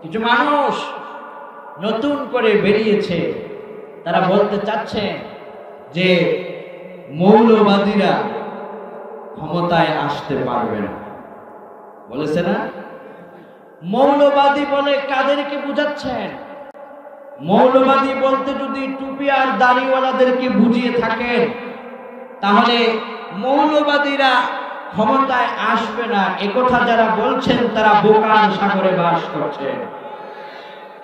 কিছু মানুষ নতুন করে বেরিয়েছে, তারা বলতে চাচ্ছেন যে মৌলবাদীরা ক্ষমতায় আসতে পারবে না। বলেছে না? মৌলবাদী বলে কাদেরকে বুঝাচ্ছেন? মৌলবাদী বলতে যদি টুপি আর দাড়িওয়ালাদেরকে বুঝিয়ে থাকেন, তাহলে মৌলবাদীরা ক্ষমতায় আসবে না একথা যারা বলছেন তারা বোকার সাগরে বাস করছেন।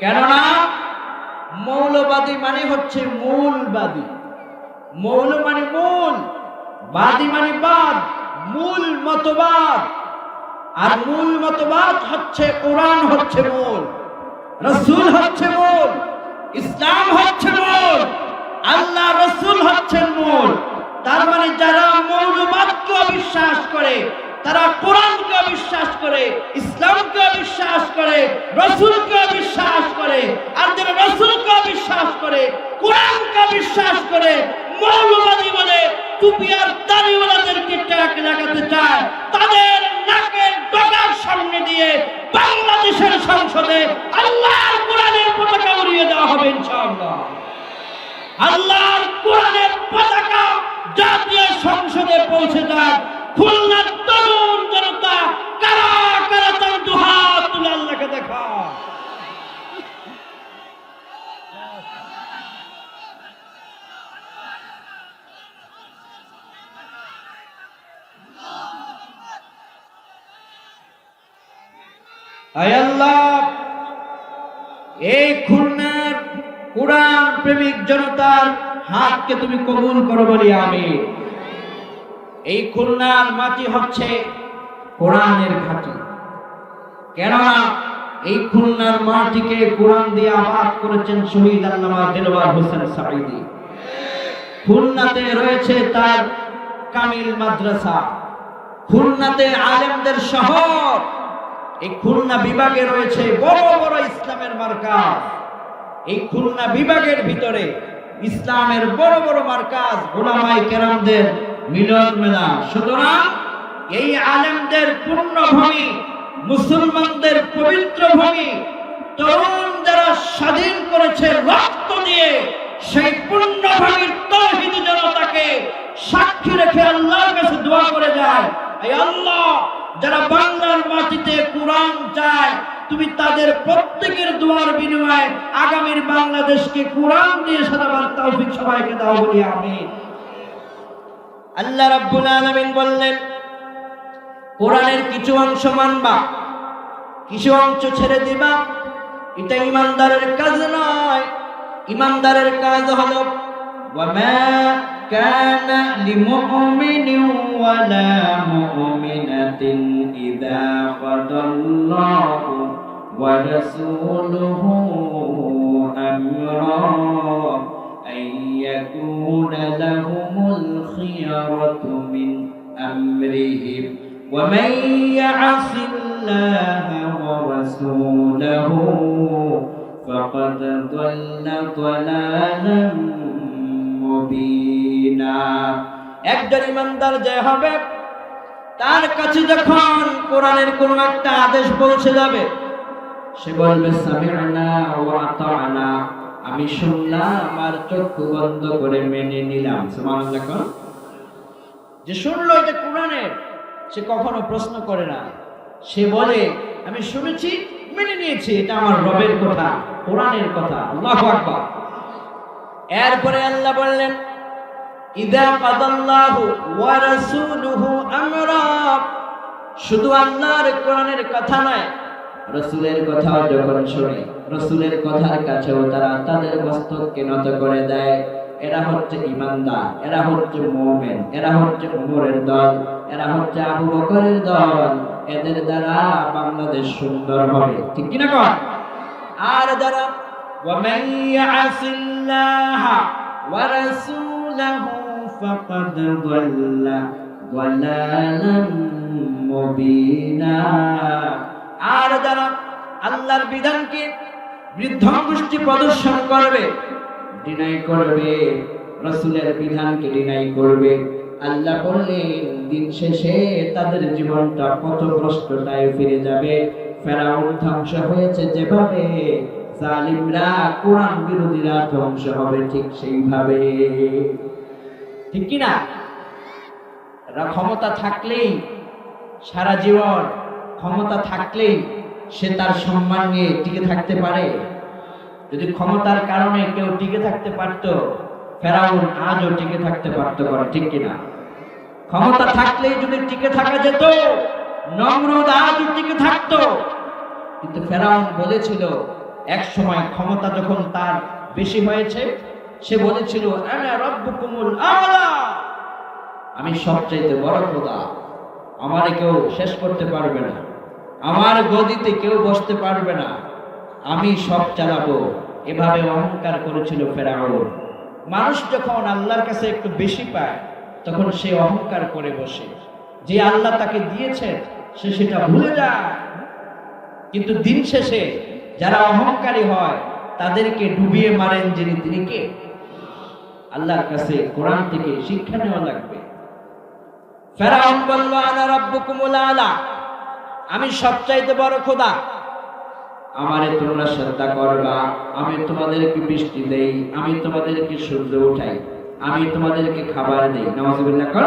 কেননা মৌলবাদী মানে হচ্ছে মূলবাদী। মৌল মানে মূল, বাদী মানে বাদ, মূল মতবাদ। আর মূল মতবাদ হচ্ছে কোরআন হচ্ছে মূল, রাসূল হচ্ছে মূল, ইসলাম হচ্ছে মূল, আল্লাহ রাসূল হচ্ছেন মূল। তার মানে যারা মৌলবাদকে অবিশ্বাস করে, তারা কোরআনকে অবিশ্বাস করে, ইসলামকে অবিশ্বাস করে, রাসূলকে অবিশ্বাস করে। আর যারা রাসূলকে অবিশ্বাস করে, কোরআনকে অবিশ্বাস করে, মৌলবাদী বলে টুপি আর দাড়িওয়ালাদেরকে ট্যাগ লাগাতে চায়, তাদের নাকের ডগার সামনে দিয়ে বাংলাদেশের সংসদে আল্লাহর কোরআনের পতাকা উড়িয়ে দেওয়া হবে ইনশাআল্লাহ। আল্লাহর কোরআনের পতাকা জাতীয় সংসদে পৌঁছে যায়। খুলনার তরুণ জনতা কারা কারা তার দুহাত তুলে আল্লাহকে দেখা। আয় আল্লাহ, এই খুলনার কোরআন প্রেমিক জনতার হাতকে তুমি কবুল করো বলি আমিন। এই খুলনার মাটি হচ্ছে কোরআনের ঘাঁটি। কেননা এই খুলনার মাটিকে কোরআন দিয়ে আবাদ করেছেন শহীদ আল্লামা দেলোয়ার হোসেন সাঈদী। খুলনাতে রয়েছে তার কামিল মাদ্রাসা, খুলনাতে আলেমদের শহর। এই খুলনা বিভাগে রয়েছে বড় বড় ইসলামের মার্কাজ। এই খুলনা বিভাগের ভিতরে ইসলামের বড় বড় মার্কাজ, উলামায়ে কেরামদের মিলন মেলা। সুতরাং এই আলেমদের পূর্ণভূমি, মুসলমানদের পবিত্র ভূমি, তরুণ যারা স্বাধীন করেছে রক্ত দিয়ে, সেই পূর্ণভূমির তাওহীদি জনতাকে সাক্ষী রেখে আল্লাহর কাছে দোয়া করে যায়, হে আল্লাহ, যারা বাংলার মাটিতে কোরআন চায়, তুমি তাদের প্রত্যেকের দোয়ার বিনিময়ে আগামীর বাংলাদেশকে কোরআন দিয়ে সাজাবার তৌফিক সবাইকে দাও বলি আমিন। আল্লাহ রাব্বুল আলামিন বললেন, কোরআনের কিছু অংশ মানবা, কিছু অংশ ছেড়ে দিবা। এটা ইমানদারের কাজ নয়। ইমানদারের কাজ হলো ওয়ামা কানা লিমুমিনিন ওয়ালা মুমিনাতিন ইযা কাদাল্লাহু ওয়া রাসূলুহু আমরা আইয়াকুনা লাহুমুল খিয়ারাতু মিন আমরিহিম ওয়া মান ইয়াসিল্লাহা ওয়া রাসূলুহু ফাকাদ দাল্লা দালালাম মুবিনা। একজন ইমানদার যে হবে, তার কাছে যখন কোরআনের কোন একটা আদেশ পৌঁছে যাবে, সে বলবে সামি'না ওয়া আতা'না, আমি শুনলাম আর চক্ষু বন্ধ করে মেনে নিলাম। সুবহানাল্লাহ। কোন যে শুনলো এটা কোরআনের, সে কখনো প্রশ্ন করে না। সে বলে আমি শুনেছি, মেনে নিয়েছি, এটা আমার রবের কথা, কোরআনের কথা। আল্লাহু আকবার। এরপরে আল্লাহ বললেন, ইযা কাদাল্লাহু ওয়া রাসূলুহু আমরা, শুধু আল্লাহর কোরআনের কথা নয়, রাসূলের কথাও যখন শুনে, রাসূলের কথার কাছেও তারা তাদের মস্তককে নত করে দেয়। এরা হচ্ছে ইমানদার, এরা হচ্ছে মুমিন, এরা হচ্ছে উমরের দল, এরা হচ্ছে আবু বকরের দল। এদের দ্বারা বাংলাদেশ সুন্দর হবে, ঠিক কি না? কর। আর যারা وَمَن يَعْصِ اللَّهَ وَرَسُولَهُ فَقَدْ ضَلَّ ضَلَالًا مُبِينًا। আর যারা আল্লাহর বিধানকে বৃদ্ধাঙ্গুষ্টি প্রদর্শন করবে, ডিনাই করবে, রাসূলের বিধানকে ডিনাই করবে, আল্লাহ বললেন দিন শেষে তাদের জীবনটা পথভ্রষ্টতায় ফিরে যাবে। ফেরাউন ধ্বংস হয়েছে যেভাবে, জালিমরা কোরআন বিরোধীরা ধ্বংস হবে ঠিক সেইভাবে। ঠিক কি না? ক্ষমতা থাকলেই সারা জীবন, ক্ষমতা থাকলেই সে তার সম্মান নিয়ে টিকে থাকতে পারে। যদি ক্ষমতার কারণে কেউ টিকে থাকতে পারত, ফেরাউন আজও টিকে থাকতে পারতো। ঠিক কিনা? ক্ষমতা থাকলেই যদি টিকে থাকা যেত, নমরুদ আজও টিকে থাকতো। কিন্তু ফেরাউন বলেছিল এক সময়, ক্ষমতা যখন তার বেশি হয়েছে, সে বলেছিল আনা রাব্বুকুমুল আ'লা, আমি সবচাইতে বড় খোদা, আমারে কেউ শেষ করতে পারবে না, আমার গদিতে কেউ বসতে পারবে না, আমি সব চালাবো। এভাবে অহংকার করেছিল ফেরাউন। মানুষ যখন আল্লাহর কাছে একটু বেশি পায়, তখন সে অহংকার করে বসে। যে আল্লাহ তাকে দিয়েছে সে সেটা ভুলে যায়। কিন্তু দিন শেষে যারা অহংকারী হয় তাদেরকে ডুবিয়ে মারেন যিনি, তিনি কে? আল্লাহর কাছে কোরআন থেকে শিক্ষা নেওয়া লাগবে। ফেরাউন বলল আনা রাব্বুকুমুল আ'লা, আমি সবচাইতে বড় খোদা, আমারে তোমরা শ্রদ্ধা করবা, আমি তোমাদেরকে বৃষ্টি দেই, আমি তোমাদেরকে সূর্য উঠাই, আমি তোমাদেরকে খাবার দেই। নাউযুবিল্লাহ কর।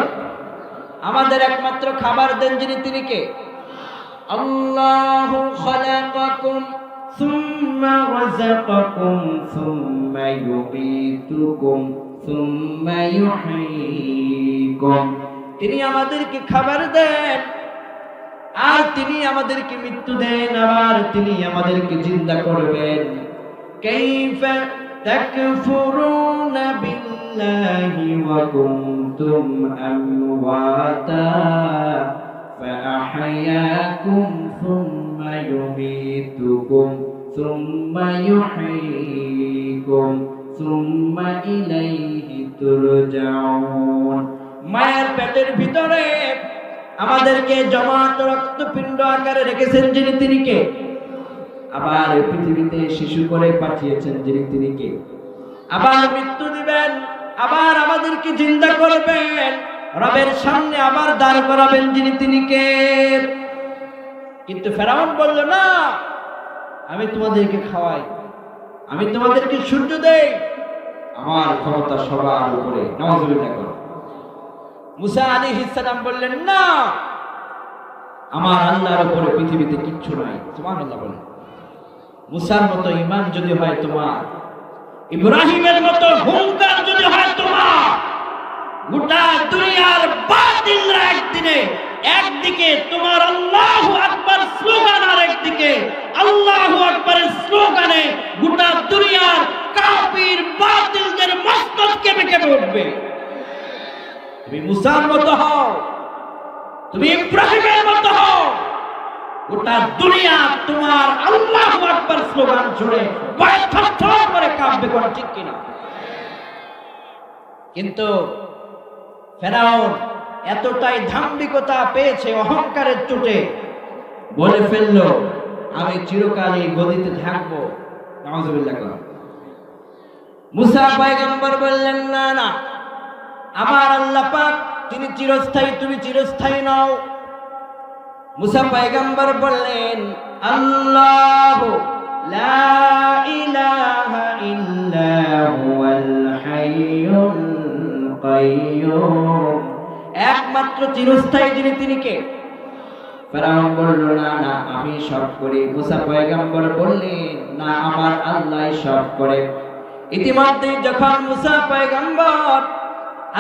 আমাদের একমাত্র খাবার দেন যিনি, তিনি কে? আল্লাহু খালাকাকুম সুম্মা রাযাকাকুম সুম্মা ইউমীতুকুম সুম্মা ইউহয়ীকুম। তিনি আমাদেরকে খাবার দেন, আর তিনি আমাদেরকে মৃত্যু দেন, আবার তিনি আমাদেরকে জিন্দা করবেন। কাইফা তাকফুরুনা বিল্লাহি ওয়া কুনতুম আমওয়াতা ফাআহইয়াকুম সুম্মা ইউমীতুকুম সুম্মা ইউহয়ীকুম সুম্মা ইলাইহি তুরজাউন। মায়ের পেটের ভিতরে আমাদেরকে জমাট রক্তপিণ্ড আকারে রেখেছেন যিনি, তিনি কে? আবার পৃথিবীতে শিশু করে পাঠিয়েছেন যিনি, তিনি কে? আবার মৃত্যু দিবেন, আবার আমাদেরকে জিন্দা করবেন, রবের সামনে আবার দাঁড় করাবেন যিনি, তিনি কে? কিন্তু ফেরাউন বলল না, আমি তোমাদেরকে খাওয়াই, আমি তোমাদেরকে সূর্য দেই, আমার ক্ষমতা সবার উপরে। নাউযুবিল্লাহ করো। মুসা আলাইহিস সালাম বললেন না, আমার আল্লাহর উপরে পৃথিবীতে কিচ্ছু নাই। সুবহানাল্লাহ বলেন। মুসার মতো ঈমান যদি হয় তোমার, ইব্রাহিমের মতো হুঙ্কার যদি হয় তোমার, গোটা দুনিয়ার বাতিলরা একদিকে তোমার আল্লাহু আকবার স্লোগান, আর একদিকে আল্লাহু আকবারের স্লোগানে গোটা দুনিয়ার কাফির বাতিলদের মস্তক কেঁপে কেঁপে উঠবে। তুমি মুসার মতো হও, তুমি ইব্রাহিমের মতো হও, গোটা দুনিয়া তোমার আল্লাহু আকবার স্লোগান শুনে ভয়ে থরথর করে কাঁপবে। কোন ঠিক কিনা? কিন্তু ফেরাউন এতটাই দাম্ভিকতা পেয়েছে, অহংকারের চোটে বলে ফেললো আমি চিরকাল এই গদিতে থাকবো। নাউযুবিল্লাহ কর। মুসা পয়গম্বর বললেন না না, আমার আল্লাহ পাক তিনি চিরস্থায়ী, তুমি চিরস্থায়ী নও। মুসা পয়গম্বর বললেন আল্লাহু লা ইলাহা ইল্লা হুয়াল হাইয়ুল কাইয়্যুম, একমাত্র চিরস্থায়ী যিনি, তিনি কে? ফেরাউন বলল না না, আমি সব করি। মুসা পয়গম্বর বললেন না, আমার আল্লাহ সব করে। ইতিমধ্যে যখন মুসা পয়গম্বর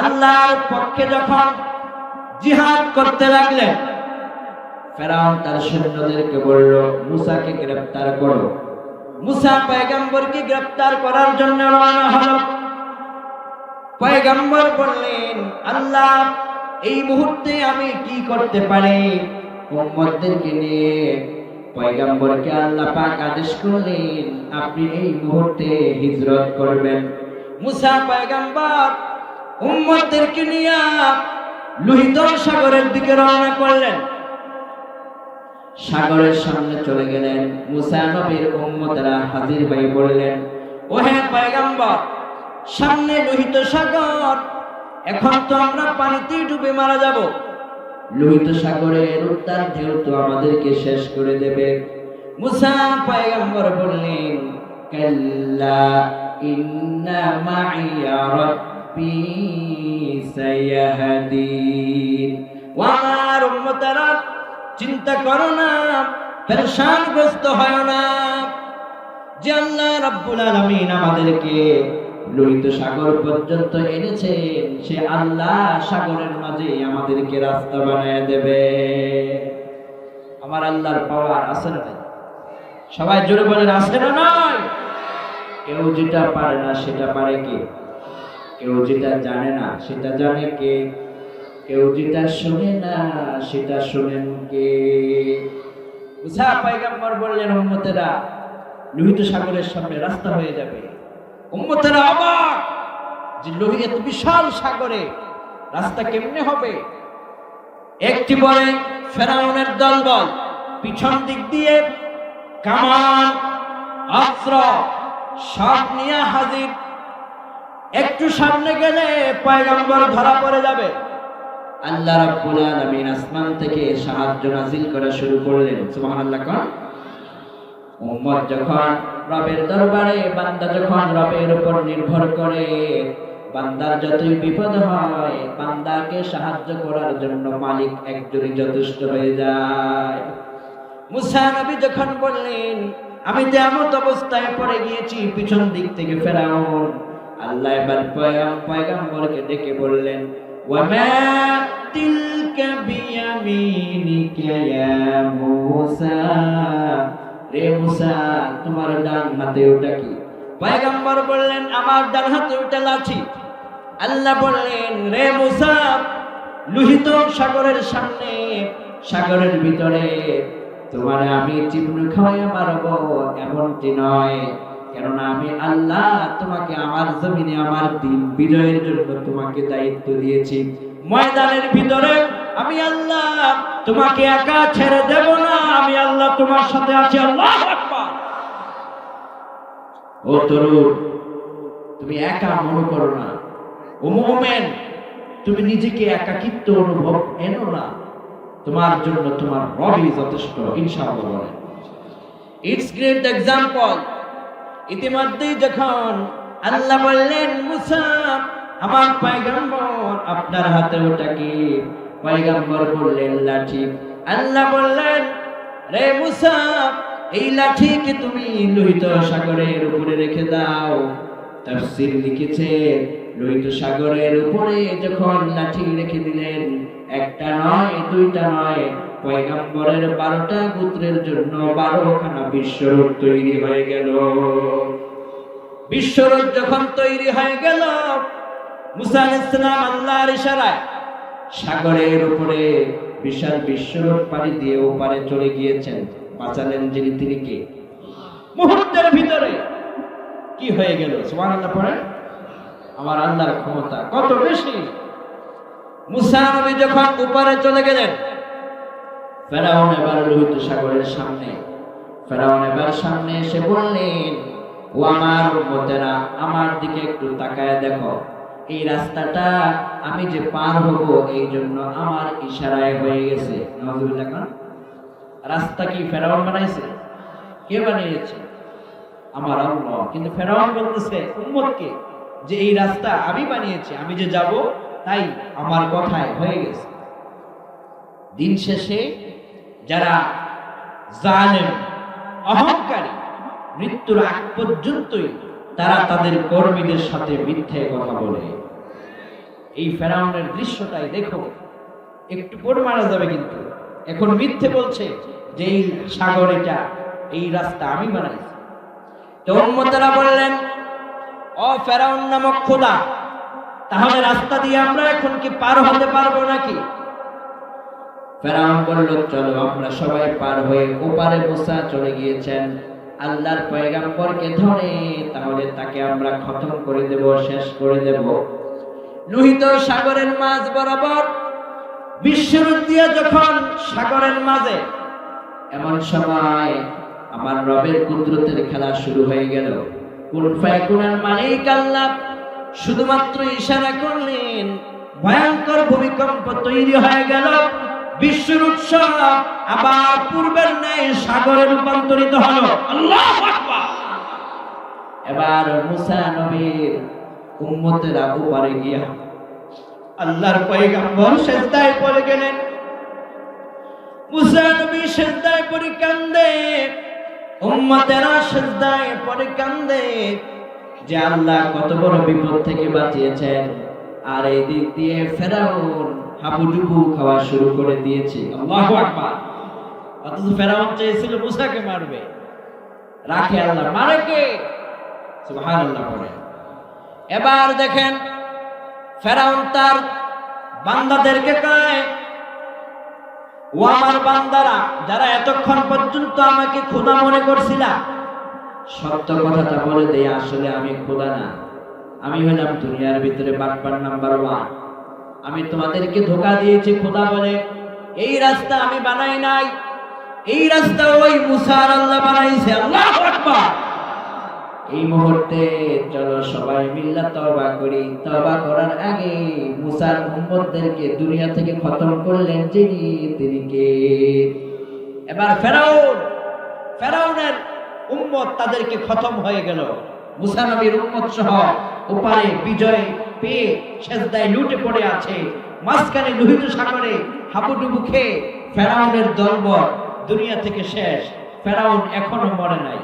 আল্লাহর পক্ষে যখন জিহাদ করতে লাগলেন, ফেরাউন তার সৈন্যদেরকে বলল মুসাকে গ্রেফতার করো। মুসা পয়গম্বরকে গ্রেফতার করার জন্য রওনা হলো। পয়গম্বর বললেন আল্লাহ এই মুহূর্তে আমি কি করতে পারি? উম্মতদেরকে নিয়ে পয়গম্বরকে আল্লাহ পাক আদেশ করলেন আপনি এই মুহূর্তে হিজরত করবেন। মুসা পয়গম্বর উম্মতদেরকে নিয়ে লোহিত সাগরের দিকে রওনা করলেন। সাগরের সামনে চলে গেলেন। মুসা নবীর উম্মতরা হাজির হয়ে বললেন ওহে পয়গম্বর, সামনে লোহিত সাগর, এখন তো আমরা পানিতে ডুবে মারা যাব। লোহিত সাগরের উত্তাল ঢেউ তো আমাদেরকে শেষ করে দেবে। মুসা পয়গম্বর বললেন, কাল্লা ইন্না মাইয়া রাব্বি সায়াহদিন। ওয়া আমার উম্মতেরা, চিন্তা করো না, পেরেশানগ্রস্ত হয় না, যে আল্লাহ রাব্বুল আলামিন আমাদেরকে লোহিত সাগর পর্যন্ত এনেছেন, সে আল্লাহ সাগরের মাঝে আমাদেরকে রাস্তা বানিয়ে দেবে। আমার আল্লাহর পাওয়ার আছে না? সবাই জোরে বলেন, আছে না? নয়। কেউ যেটা পারে না সেটা পারে কে? কেউ যেটা জানে না সেটা জানে কে? কেউ যেটা শুনে না সেটা শুনেন কে? মুসা পয়গম্বর বললেন, উম্মতেরা, লোহিত সাগরের সামনে রাস্তা হয়ে যাবে। উম্মতেরা অবাক, যে লোহিত বিশাল সাগরে রাস্তা কেমনে হবে? একটি বলে ফেরাউনের দলবল পিছন দিক দিয়ে কামান, অস্ত্র সব নিয়ে হাজির। একটু সামনে গেলে পয়গম্বর ধরা পড়ে যাবে। আল্লাহ রাব্বুল আলামিন আসমান থেকে সাহায্য নাযিল করা শুরু করলেন। সুবহানাল্লাহ। কোন উম্মত যখন রবের দরবারে, বান্দা যখন রবের উপর নির্ভর করে, বান্দার যতই বিপদ হয়, বান্দাকে সাহায্য করার জন্য মালিক একজনই যথেষ্ট হয়ে যায়। মুসা নবী যখন বললেন, আমি তো এমন অবস্থায় পড়ে গিয়েছি, পিছন দিক থেকে ফেরাউন, আল্লাহ এবার পয়গম্বরকে ডেকে বললেন, ওয়া মা তিলকা বিয়ামিনিকা ইয়া মূসা। রে মুসা, তোমার ডান হাতে ওটা কি? পয়গম্বর বললেন, আমার ডান হাতে ওটা লাঠি। আল্লাহ বললেন, রে মুসা, লোহিত সাগরের সামনে, সাগরের ভিতরে তোমার আমি চিমনি খাওয়াইয়া মারবো এমনটি নয়, কেননা আমি আল্লাহ তোমাকে আমার জমিনে আমার দিন বিজয়ের জন্য তোমাকে দায়িত্ব দিয়েছি। ময়দানের ভিতরে আমি আল্লাহ তোমাকে একা ছেড়ে দেব না, আমি আল্লাহ তোমার সাথে আছি। আল্লাহু আকবার। ও তরুণ, তুমি একা মনে করো না। ও মুমিন, তুমি নিজেকে একাকিত্ব অনুভব এনো না, তোমার জন্য তোমার রবই যথেষ্ট, ইনশাআল্লাহ বলেন। It's great example. ইতিমধ্যেই যখন আল্লাহ বললেন, মুসা আমার পয়গম্বর, আপনার হাতে ওটা কি? পয়গম্বর বললেন, লাঠি। আল্লাহ বললেন, রে মুসা, এই লাঠিকে তুমি লোহিত সাগরের উপরে রেখে দাও। তাফসীর লিখেছে, লোহিত সাগরের উপরে যখন লাঠি রেখে দিলেন, একটা নয়, দুইটা নয়, পয়গম্বরের 12টা গোত্রের জন্য 12খানা বিশ্বরূপ তৈরি হয়ে গেল। বিশ্বরূপ যখন তৈরি হয়ে গেল, মুসা আলাইহিস সালাম আল্লাহর ইশারায় সাগরের উপরে বিশাল বিশ্বরূপ পাড়ি দিয়ে ওপারে চলে গিয়েছেন। বাঁচালেন যিনি, তিনি কে? মুহূর্তের ভিতরে কি হয়ে গেল? সুবহানাল্লাহ পড়েন। আমার আল্লাহর ক্ষমতা কত বেশি। মুসা নবী যখন ওপারে চলে গেলেন, ফেরাউন এবার লোহিত সাগরের সামনে। ফেরাউন এবার সামনে এসে বললেন, ও আমার উম্মতেরা, আমার দিকে একটু তাকায় দেখো, এই রাস্তাটা আমি যে পার হব এই জন্য আমার ইশারায় হয়ে গেছে। নাউযুবিল্লাহ। কোন রাস্তা কি ফেরাউন বানাইছে? কে বানিয়েছে? আমার আল্লাহ। কিন্তু ফেরাউন বলতেছে উম্মতকে যে এই রাস্তা আমি বানিয়েছি, আমি যে যাব তাই আমার কথায় হয়ে গেছে। দিন শেষে যারা জালেম, অহংকারী, মৃত্যুর আগ পর্যন্তই তারা তাদের কর্মীদের সাথে মিথ্যে কথা বলে। এই ফেরাউনের দৃশ্যটাই দেখো, একটু পর মারা যাবে, কিন্তু এখন মিথ্যে বলছে যে এই সাগর, এটা এই রাস্তা আমি বানাইছি। তো উম্মতেরা বললেন, ও ফেরাউন নামক খোদা, তাহলে রাস্তা দিয়ে আমরা এখন কি পার হতে পারবো নাকি? ফেরাউন বলল, চলো আমরা সবাই পার হয়ে ওপারে। মুসা চলে গিয়েছেন আল্লাহর পয়গম্বরকে ধরে, তাহলে তাকে আমরা খতম করে দেব, শেষ করে দেব। লোহিত সাগরের মাঝ বরাবর বিশ্বরূপ দিয়ে যখন সাগরের মাঝে, এমন সময় আমার রবের কুদরতের খেলা শুরু হয়ে গেল। কুন ফায়াকুনের মালিক আল্লাহ শুধুমাত্র ইশারা করলেন, ভয়ঙ্কর ভূমিকম্প তৈরি হয়ে গেল। বিশ্বের উৎসব আবার পূর্বের ন্যায় সাগরে রূপান্তরিত হলো। আল্লাহু আকবার। এবার মুসা নবীর উম্মতেরা উপরে গিয়া আল্লাহর পয়গম্বর সিজদায় পড়ে গেলেন। মুসা নবী সিজদায় পড়ে কান্দে, উম্মতেরা সিজদায় পড়ে কান্দে যে আল্লাহ কত বড় বিপদ থেকে বাঁচিয়েছেন, আর এই দিক দিয়ে ফেরাউন হাবুডুবু খাওয়া শুরু করে দিয়েছে। আল্লাহু আকবার। অথচ ফেরাউন চেয়েছিল মুসাকে মারবে, রাখে আল্লাহ, মারে কে? সুবহানাল্লাহ পড়ে। এবার দেখেন ফেরাউন তার বান্দাদেরকে কয়, ও আমার বান্দারা যারা এতক্ষণ পর্যন্ত আমাকে খোদা মনে করছিলা, সত্য কথাটা বলে দেই, আসলে আমি খোদা না, আমি হলাম দুনিয়ার ভিতরে বাটপার নাম্বার 1। আমি তোমাদেরকে ধোঁকা দিয়েছি খোদা বলে। এই রাস্তা আমি বানাই নাই, এই রাস্তা ওই মুসা আর আল্লাহ বানাইছে। আল্লাহু আকবার। এই মুহূর্তে চলো সবাই মিল্লা তওবা করি। তওবা করার আগে মুসার উম্মতদেরকে দুনিয়া থেকে খতম করলেন যিনি, তিনি কে? এবার ফেরাউনের উম্মত তাদেরকে খতম হয়ে গেল। মুসা নবীর উম্মত সহ ওপারে বিজয় পেয়ে সিজদায় লুটে পড়ে আছে, মাঝখানে লোহিত সাগরে হাবুডুবু খেয়ে ফেরাউনের দলবল দুনিয়া থেকে শেষ। ফেরাউন এখনো মরে নাই।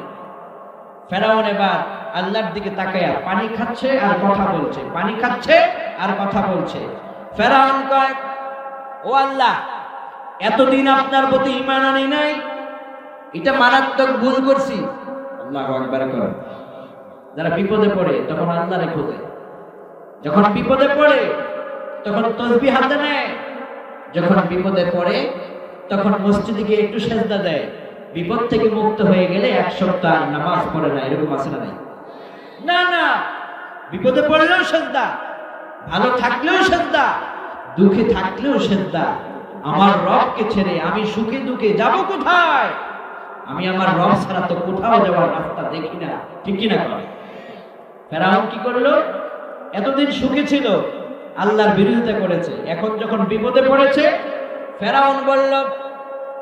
ফেরাউন এবার আল্লাহর দিকে তাকায়া পানি খাচ্ছে আর কথা বলছে, পানি খাচ্ছে আর কথা বলছে। ফেরাউন কয়, ও আল্লাহ, এতদিন আপনার প্রতি ঈমান আনি নাই, এটা মারাত্মক ভুল করছি। আল্লাহু আকবার কর। যারা বিপদে পড়ে তখন আল্লাহরে খোঁজে, যখন বিপদে পড়ে তখন তাসবিহ হাতে নেয়, যখন বিপদে পড়ে তখন মসজিদে গিয়ে একটু সেজদা দেয়। বিপদ থেকে মুক্ত হয়ে গেলে এক সপ্তাহ নামাজ পড়ে না, এরকম আছে না? না না, বিপদে পড়লেও সেজদা, ভালো থাকলেও সেজদা, দুঃখে থাকলেও সেজদা। আমার রবকে ছেড়ে আমি সুখে দুঃখে যাব কোথায়? আমি আমার রব ছাড়া তো কোথাও যাওয়ার রাস্তা দেখি না, ঠিক কি না? ফেরাউন কি করলো? এতদিন সুখে ছিল, আল্লাহর বিরোধিতা করেছে, এখন যখন বিপদে পড়েছে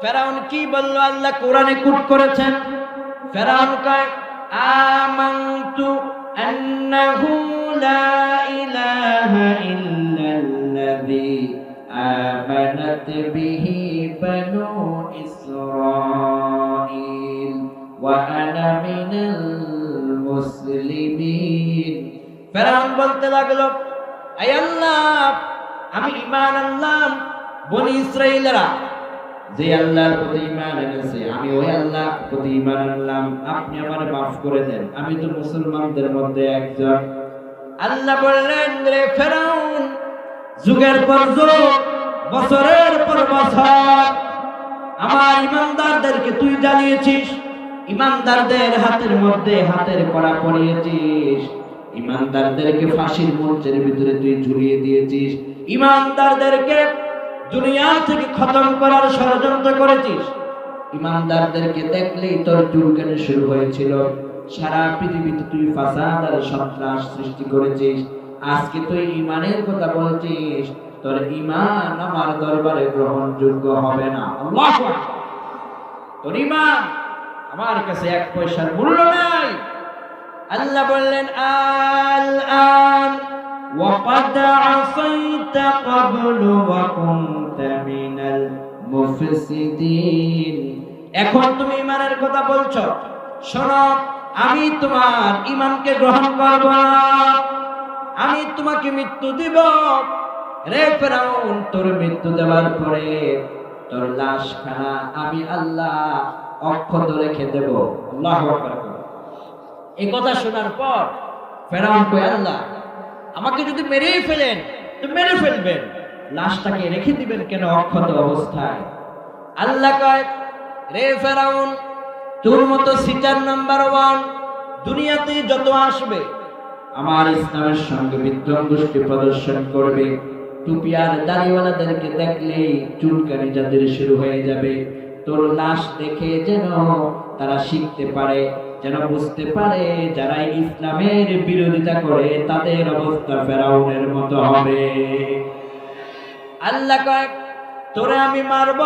ফেরাউন কি বলল? আল্লাহ কোরআনে কোট করেছেন। ফেরাউন কয়, আমানতু আন্নাহু লা ইলাহা ইল্লাল্লাযী আমানাত বিহি বানু ইসরাঈল ওয়া আনা মিনাল মুসলিমিন। ফেরাউন বলতে লাগলো, আয় আল্লাহ, আমি ঈমান আনলাম, বনি ইসরাঈলরা যে আল্লাহর প্রতি ঈমান এনেছে, আমি ওই আল্লাহর প্রতি ঈমান আনলাম, আপনি আমারে মাফ করে দেন, আমি তো মুসলমানদের মধ্যে একজন। আল্লাহ বললেন, রে ফেরাউন, যুগের পর যুগ, বছরের পর বছর আমার ঈমানদারদেরকে তুই জ্বালিয়েছিস, ঈমানদারদের হাতের মধ্যে হাতের কড়া পরিয়েছিস, ঈমানদারদেরকে ফাঁসির মঞ্চের ভিতরে তুই ঝুলিয়ে দিয়েছিস, ঈমানদারদেরকে দুনিয়া থেকে খতম করার ষড়যন্ত্র করেছিস। ঈমানদারদেরকে দেখলেই তোর চুলকানি শুরু হয়েছিল। সারা পৃথিবীতে তুই ফাসাদ আর সন্ত্রাস সৃষ্টি করেছিস। আজকে তুই ঈমানের কথা বলছিস, তোর ঈমান আমার দরবারে গ্রহণযোগ্য হবে না। আল্লাহু আকবার। তোর ঈমান আমার কাছে এক পয়সার মূল্য নাই। আল্লাহ বললেন, আল-আন وَقَدْ عَصَيْتَ قَبْلُ وَكُنْتَ مِنَ الْمُفْسِدِينَ। এখন তুমি ঈমানের কথা বলছো, শোনো, আমি তোমার ঈমানকে গ্রহণ করব না, আমি তোমাকে মৃত্যু দিব। রে ফেরাউন, তোর মৃত্যু দেওয়ার পরে তোর লাশখানা আমি আল্লাহ অক্ষত রেখে দেব। আল্লাহু আকবার। এই কথা শোনার পর ফেরাউন কয়, আল্লাহ, আমাকে যদি মেরেই ফেলেন তো মেরে ফেলবেন, লাশটাকে রেখে দিবেন কেন অক্ষত অবস্থায়? আল্লাহ কয়, রে ফেরাউন, তোর মতো সিটার নাম্বার 1 দুনিয়াতে যত আসবে, আমার ইসলামের সঙ্গে বিদ্রোহ গোষ্ঠী প্রদর্শন করবে, টুপি আর দাড়িওয়ালাদেরকে দেখলেই চুলকানি যাদের শুরু হয়ে যাবে, তোর লাশ দেখে যেন তারা শিখতে পারে, যেন বুঝতে পারে যারা ইসলামের বিরোধিতা করে তাদের অবস্থা ফেরাউনের মতো হবে। আল্লাহ কয়, তোরে আমি মারব,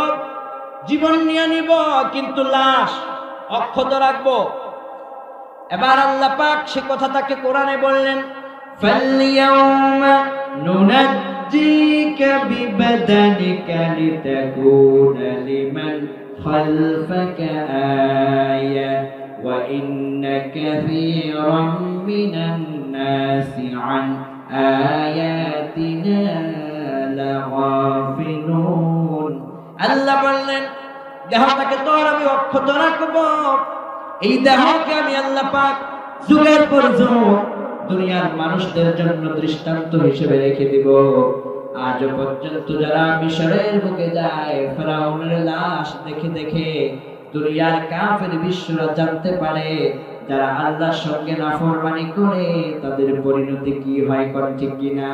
জীবন নিয়ে নিব, কিন্তু লাশ অক্ষত রাখবো। এবার আল্লাহ পাক সে কথা তাকে কোরআনে বললেন, ফালইয়াউমা নুনাজ্জিকা বিবাদানিকা লিতাকুনা লিমান খালফাকা আয়া ওয়া ইন্না কাসীরাম মিনান নাসি আন আয়াতিনা লাগাফিলুন। আল্লাহ বললেন, দেহটাকে তোর আমি অক্ষত রাখবো। এই দেহকে আমি আল্লাহ পাক যুগের পর যুগ দুনিয়ার মানুষদের জন্য দৃষ্টান্ত হিসেবে রেখে দিব। আজ পর্যন্ত যারা মিশরের বুকে যায়, ফেরাউনের লাশ দেখে দেখে দুনিয়ার কাফের বিশ্বরা জানতে পারে যারা আল্লাহর সঙ্গে নাফরমানি করে তাদের পরিণতি কি হয়, কোন ঠিক কিনা।